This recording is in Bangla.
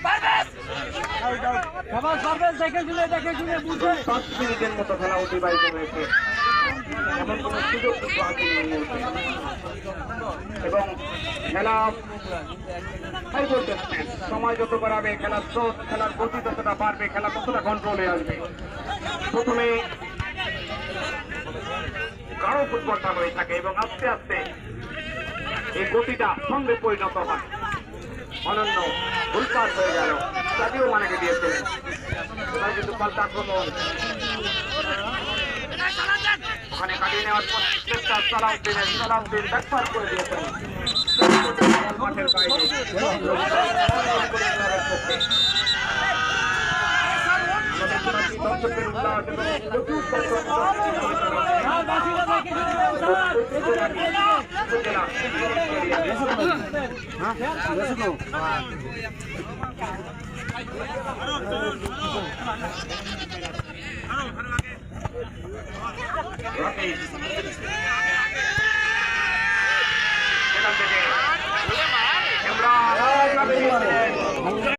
5 মিনিটের মতো খেলা অতিবাহিত হয়েছে, এমন কোন সুযোগ কিন্তু হাতে নেই এবং খেলা সময় যত বাড়াবে খেলার স্রোত, খেলার গতি ততটা বাড়বে, খেলা ততটা কন্ট্রোলে আসবে। প্রথমে গাঢ় ফুটবলটা হয়ে থাকে এবং আস্তে আস্তে এই গতিটা ছন্দে পরিণত হয়। অনন্য ভুলকার হয়ে গেল, তাকেও মানেকে দিয়েছিলেন, ওরা কিন্তু পাল্টা আক্রমণ ওখানে কাটিয়ে নেওয়ার পর চেষ্টা সালাউদ্দিন ব্যাকপার করে দিয়েছেন মাঠের বাইরে। দর্শকের উল্লাস এবং